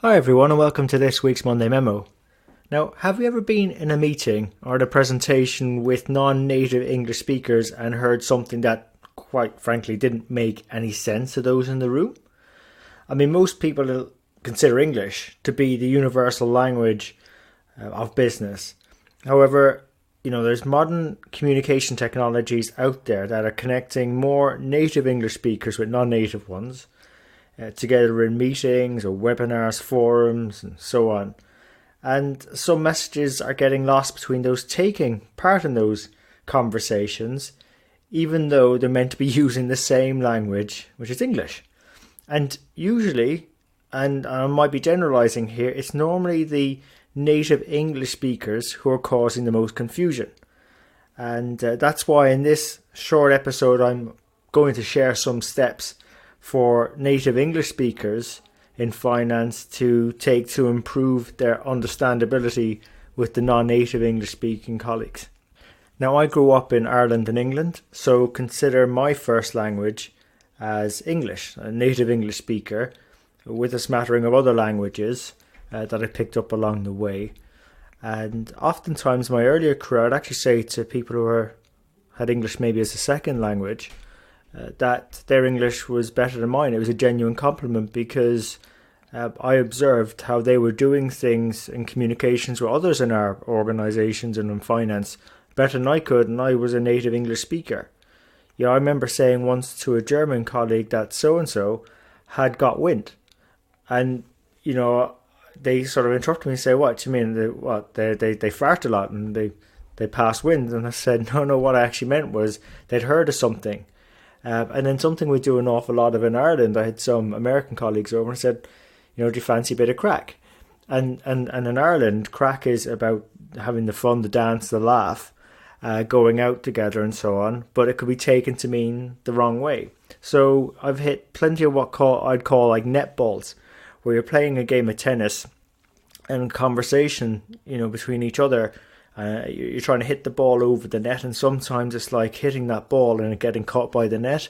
Hi everyone and welcome to this week's Monday Memo. Now, have you ever been in a meeting or at a presentation with non-native English speakers and heard something that, quite frankly, didn't make any sense to those in the room? I mean, most people consider English to be the universal language of business. However, there's modern communication technologies out there that are connecting more native English speakers with non-native ones together in meetings or webinars, forums, and so on. And some messages are getting lost between those taking part in those conversations, even though they're meant to be using the same language, which is English. And usually, and I might be generalizing here, it's normally the native English speakers who are causing the most confusion. And that's why in this short episode I'm going to share some steps for native English speakers in finance to take to improve their understandability with the non-native English speaking colleagues. Now, I grew up in Ireland and England, so consider my first language as English, a native English speaker with a smattering of other languages that I picked up along the way. And oftentimes my earlier career, I'd actually say to people who had English maybe as a second language, that their English was better than mine. It was a genuine compliment because I observed how they were doing things in communications with others in our organisations and in finance better than I could, and I was a native English speaker. I remember saying once to a German colleague that so-and-so had got wind. And, they sort of interrupted me and say, "What do you mean? They fart a lot and they pass wind?" And I said, no, what I actually meant was they'd heard of something. And then something we do an awful lot of in Ireland, I had some American colleagues over and said, do you fancy a bit of crack? And in Ireland, crack is about having the fun, the dance, the laugh, going out together and so on, but it could be taken to mean the wrong way. So I've hit plenty of I'd call like netballs, where you're playing a game of tennis and conversation, between each other. You're trying to hit the ball over the net, and sometimes it's like hitting that ball and it getting caught by the net.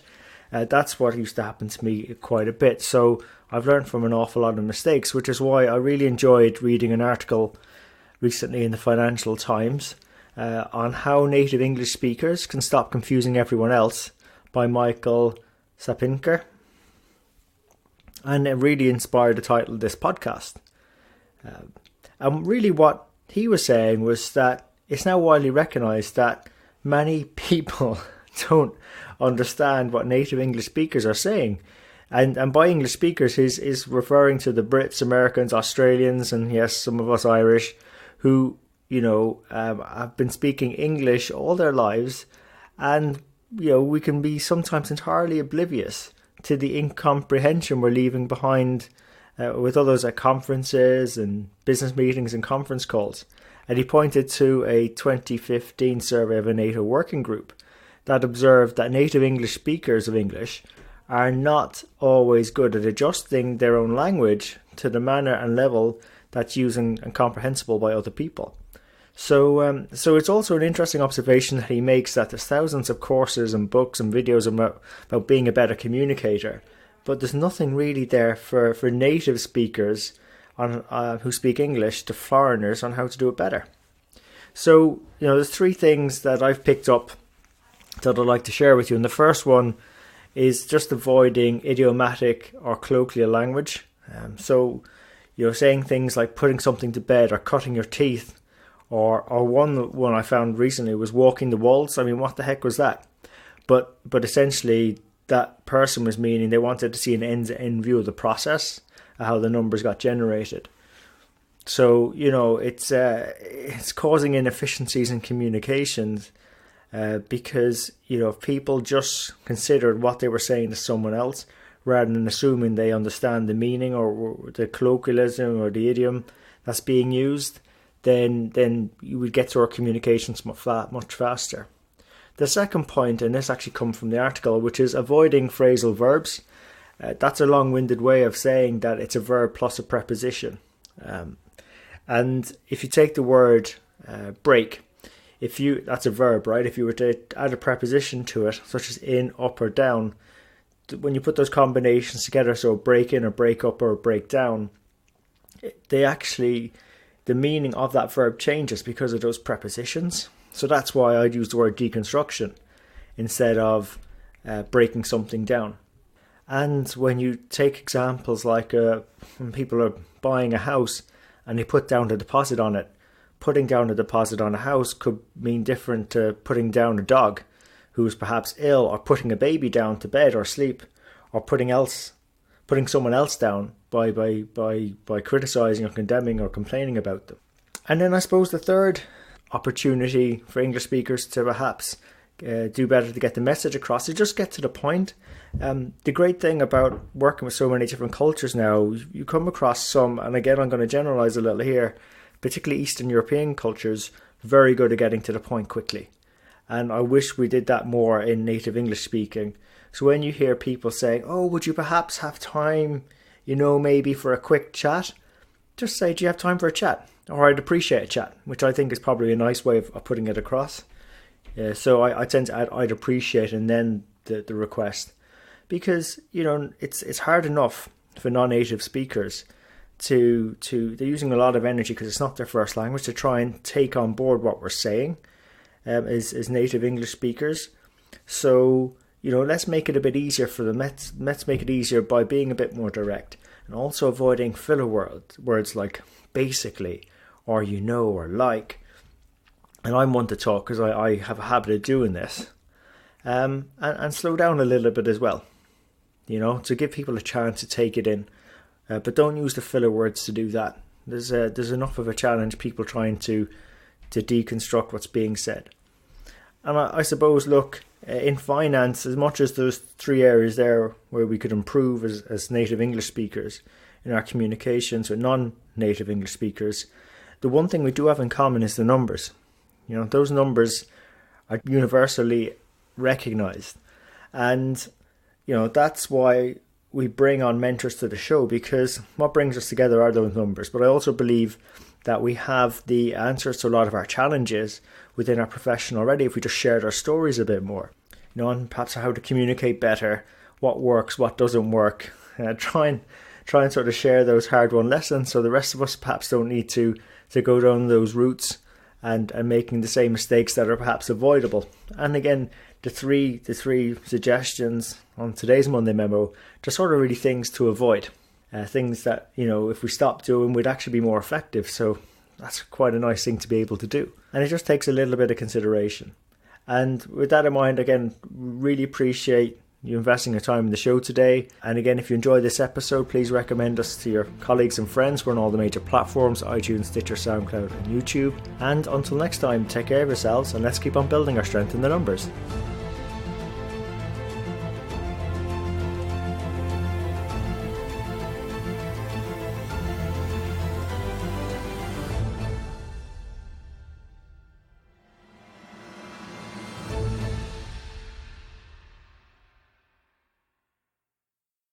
That's what used to happen to me quite a bit. So I've learned from an awful lot of mistakes, which is why I really enjoyed reading an article recently in the Financial Times on how native English speakers can stop confusing everyone else by Michael Sapinker. And it really inspired the title of this podcast. And really what he was saying was that it's now widely recognised that many people don't understand what native English speakers are saying. And by English speakers, he's referring to the Brits, Americans, Australians, and yes, some of us Irish, who, have been speaking English all their lives. And, we can be sometimes entirely oblivious to the incomprehension we're leaving behind with others at conferences and business meetings and conference calls. And he pointed to a 2015 survey of a NATO working group that observed that native English speakers of English are not always good at adjusting their own language to the manner and level that's using and comprehensible by other people. So it's also an interesting observation that he makes that there's thousands of courses and books and videos about being a better communicator, but there's nothing really there for native speakers who speak English to foreigners on how to do it better. So, there's three things that I've picked up that I'd like to share with you. And the first one is just avoiding idiomatic or colloquial language. So, saying things like putting something to bed or cutting your teeth, or one I found recently was walking the waltz. I mean, what the heck was that? But essentially, that person was meaning they wanted to see an end-to-end view of the process, how the numbers got generated. So, it's causing inefficiencies in communications because, if people just considered what they were saying to someone else rather than assuming they understand the meaning or the colloquialism or the idiom that's being used, then you would get to our communications much faster. The second point, and this actually comes from the article, which is avoiding phrasal verbs. That's a long-winded way of saying that it's a verb plus a preposition. And if you take the word break, that's a verb, right? If you were to add a preposition to it, such as in, up, or down, when you put those combinations together, so break in or break up or break down, the meaning of that verb changes because of those prepositions. So that's why I'd use the word deconstruction instead of breaking something down. And when you take examples like when people are buying a house and they put down a deposit on it, putting down a deposit on a house could mean different to putting down a dog who is perhaps ill, or putting a baby down to bed or sleep, or putting someone else down by criticizing or condemning or complaining about them. And then I suppose the third opportunity for English speakers to perhaps do better to get the message across is just get to the point. The great thing about working with so many different cultures now, you come across some, and again I'm going to generalize a little here, particularly Eastern European cultures, very good at getting to the point quickly. And I wish we did that more in native English speaking. So when you hear people saying, oh, would you perhaps have time, maybe for a quick chat? Just say, do you have time for a chat? Or I'd appreciate a chat, which I think is probably a nice way of putting it across. So I tend to add I'd appreciate and then the request. Because, it's hard enough for non-native speakers they're using a lot of energy because it's not their first language to try and take on board what we're saying as native English speakers. So, let's make it a bit easier for them. Let's make it easier by being a bit more direct and also avoiding filler words like basically or or like. And I'm one to talk because I have a habit of doing this. And slow down a little bit as well, to give people a chance to take it in. But don't use the filler words to do that. There's enough of a challenge, people trying to deconstruct what's being said. And I suppose, look, in finance, as much as there's 3 areas there where we could improve as native English speakers in our communications with non-native English speakers, the one thing we do have in common is the numbers. Those numbers are universally recognized. And, that's why we bring on mentors to the show, because what brings us together are those numbers. But I also believe that we have the answers to a lot of our challenges within our profession already if we just shared our stories a bit more. And perhaps how to communicate better, what works, what doesn't work. Try and sort of share those hard-won lessons so the rest of us perhaps don't need to go down those routes and making the same mistakes that are perhaps avoidable. And again, the three suggestions on today's Monday Memo, just sort of really things to avoid. Things that, if we stop doing, we'd actually be more effective. So that's quite a nice thing to be able to do. And it just takes a little bit of consideration. And with that in mind, again, really appreciate you investing your time in the show today. And again, if you enjoyed this episode, please recommend us to your colleagues and friends. We're on all the major platforms, iTunes, Stitcher, SoundCloud and YouTube. And until next time, take care of yourselves and let's keep on building our strength in the numbers.